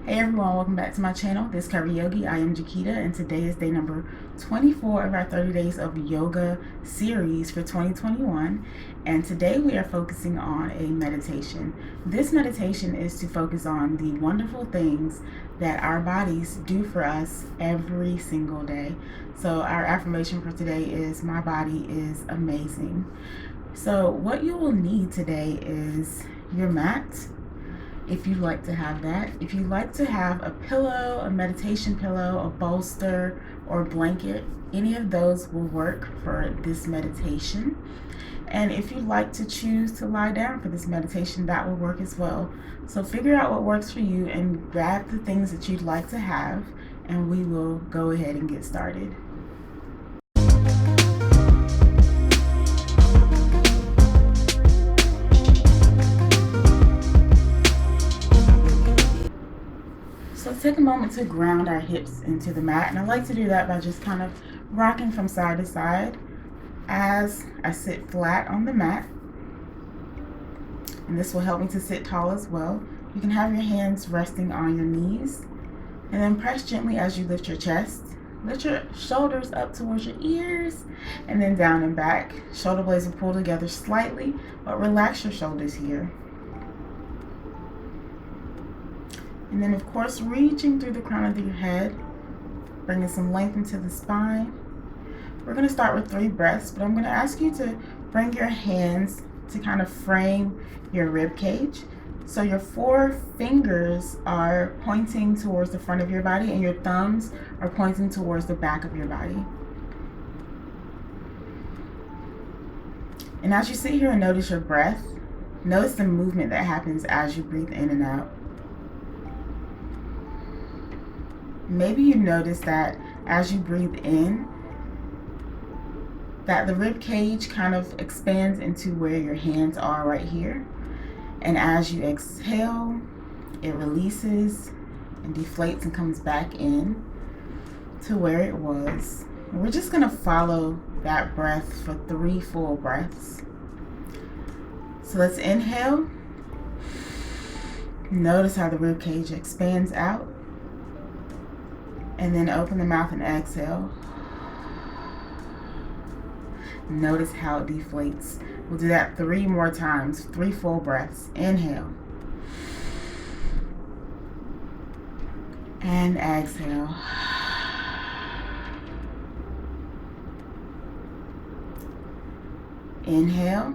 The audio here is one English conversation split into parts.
Hey everyone, welcome back to my channel, This Curvi Yogi. I am Jakita, and today is day number 24 of our 30 days of yoga series for 2021. And today we are focusing on a meditation. This meditation is to focus on the wonderful things that our bodies do for us every single day. So our affirmation for today is, my body is amazing. So what you will need today is your mat, if you'd like to have that. If you'd like to have a pillow, a meditation pillow, a bolster, or a blanket, any of those will work for this meditation. And if you'd like to choose to lie down for this meditation, that will work as well. So figure out what works for you and grab the things that you'd like to have, and we will go ahead and get started. So let's take a moment to ground our hips into the mat, and I like to do that by just kind of rocking from side to side as I sit flat on the mat. And this will help me to sit tall as well. You can have your hands resting on your knees, and then press gently as you lift your chest. Lift your shoulders up towards your ears and then down and back. Shoulder blades will pull together slightly, but relax your shoulders here. And then, of course, reaching through the crown of your head, bringing some length into the spine. We're going to start with 3 breaths, but I'm going to ask you to bring your hands to kind of frame your rib cage. So your 4 fingers are pointing towards the front of your body, and your thumbs are pointing towards the back of your body. And as you sit here and notice your breath, notice the movement that happens as you breathe in and out. Maybe you notice that as you breathe in, that the rib cage kind of expands into where your hands are right here. And as you exhale, it releases and deflates and comes back in to where it was. And we're just going to follow that breath for 3 full breaths. So let's inhale. Notice how the rib cage expands out. And then open the mouth and exhale. Notice how it deflates. We'll do that 3 more times, 3 full breaths. Inhale. And exhale. Inhale.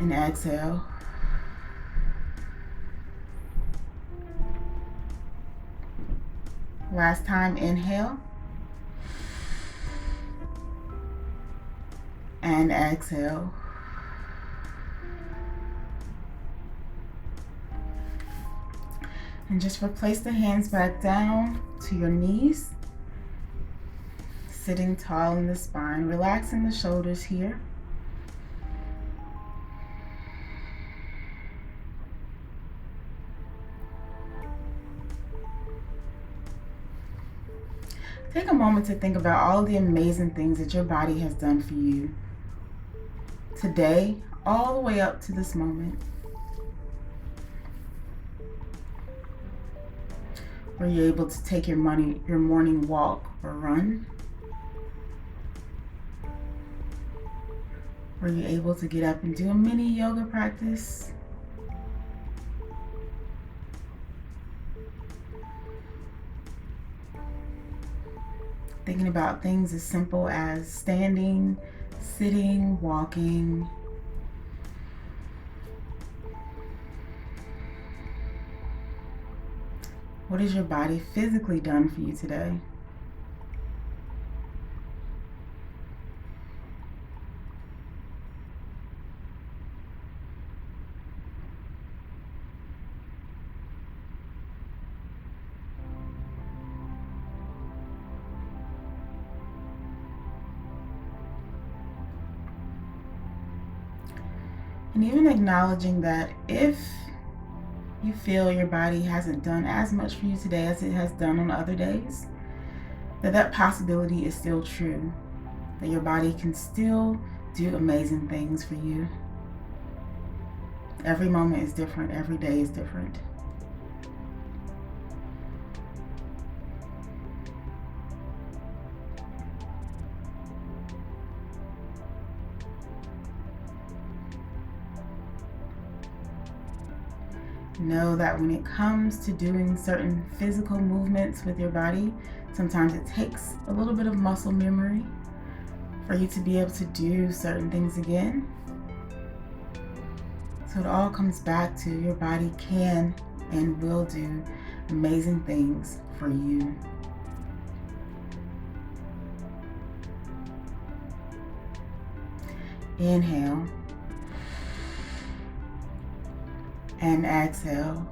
And exhale. Last time, inhale. And exhale. And just replace the hands back down to your knees. Sitting tall in the spine, relaxing the shoulders here. Take a moment to think about all the amazing things that your body has done for you today, all the way up to this moment. Were you able to take your morning walk or run? Were you able to get up and do a mini yoga practice? Thinking about things as simple as standing, sitting, walking. What has your body physically done for you today? And even acknowledging that if you feel your body hasn't done as much for you today as it has done on other days, that possibility is still true, that your body can still do amazing things for you. Every moment is different. Every day is different. Know that when it comes to doing certain physical movements with your body, sometimes it takes a little bit of muscle memory for you to be able to do certain things again. So it all comes back to your body can and will do amazing things for you. Inhale and exhale.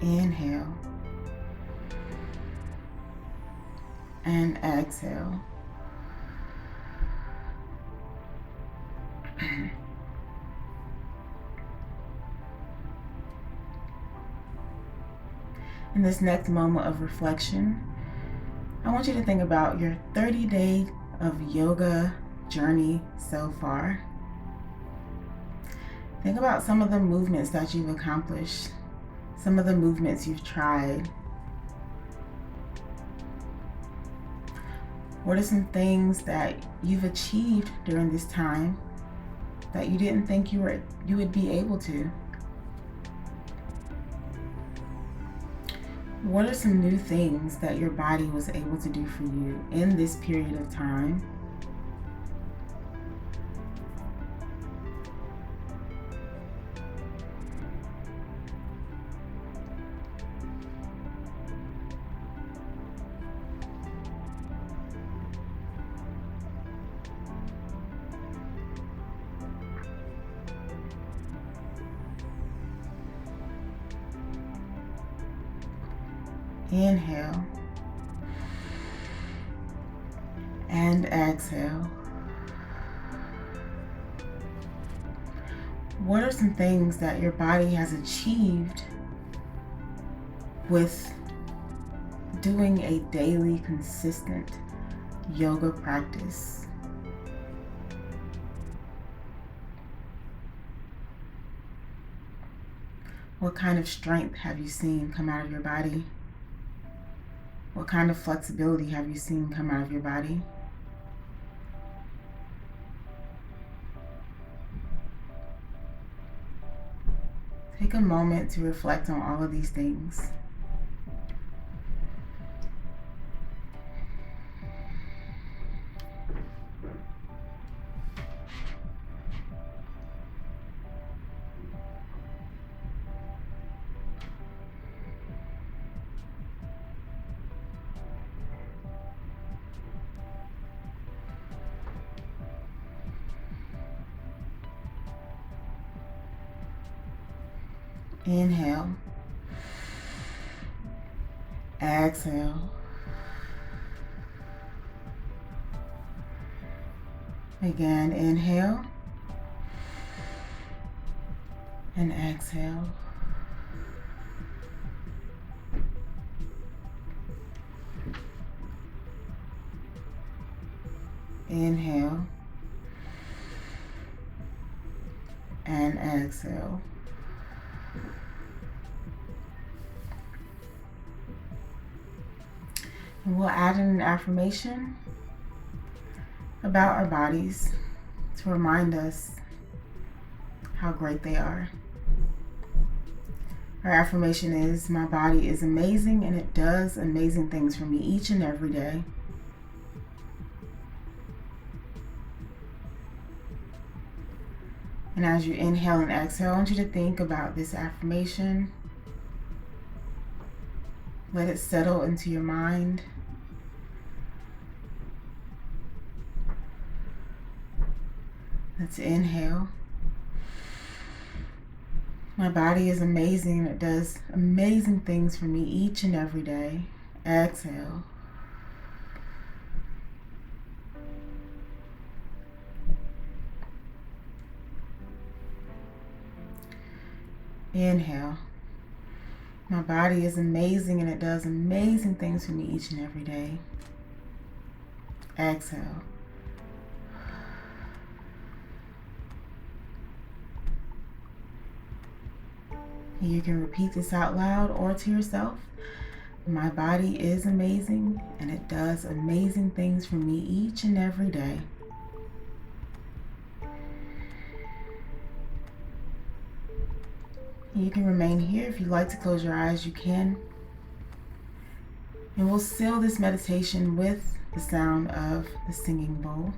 Inhale and exhale. In this next moment of reflection, I want you to think about your 30-day of yoga journey so far. Think about some of the movements that you've accomplished, some of the movements you've tried. What are some things that you've achieved during this time that you didn't think you would be able to? What are some new things that your body was able to do for you in this period of time? Inhale and exhale. What are some things that your body has achieved with doing a daily, consistent yoga practice? What kind of strength have you seen come out of your body? What kind of flexibility have you seen come out of your body? Take a moment to reflect on all of these things. Inhale. Exhale. Again, inhale and exhale. Inhale and exhale. And we'll add in an affirmation about our bodies to remind us how great they are. Our affirmation is, my body is amazing and it does amazing things for me each and every day. And as you inhale and exhale, I want you to think about this affirmation. Let it settle into your mind. Let's inhale. My body is amazing and it does amazing things for me each and every day. Exhale. Inhale. My body is amazing and it does amazing things for me each and every day. Exhale. You can repeat this out loud or to yourself. My body is amazing and it does amazing things for me each and every day. You can remain here. If you'd like to close your eyes, you can. And we'll seal this meditation with the sound of the singing bowl.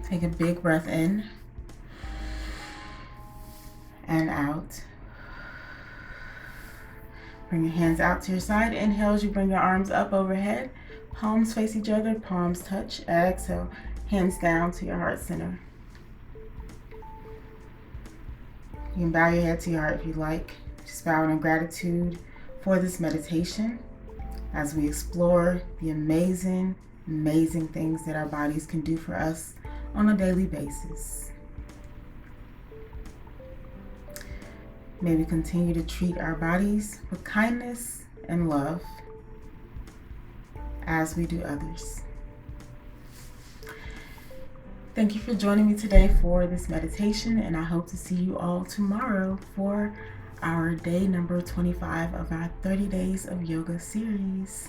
Take a big breath in and out. Bring your hands out to your side. Inhale as you bring your arms up overhead. Palms face each other, palms touch. Exhale, hands down to your heart center. You can bow your head to your heart if you like. Just bow in gratitude for this meditation as we explore the amazing things that our bodies can do for us on a daily basis. May we continue to treat our bodies with kindness and love as we do others. Thank you for joining me today for this meditation, and I hope to see you all tomorrow for our day number 25 of our 30 Days of Yoga series.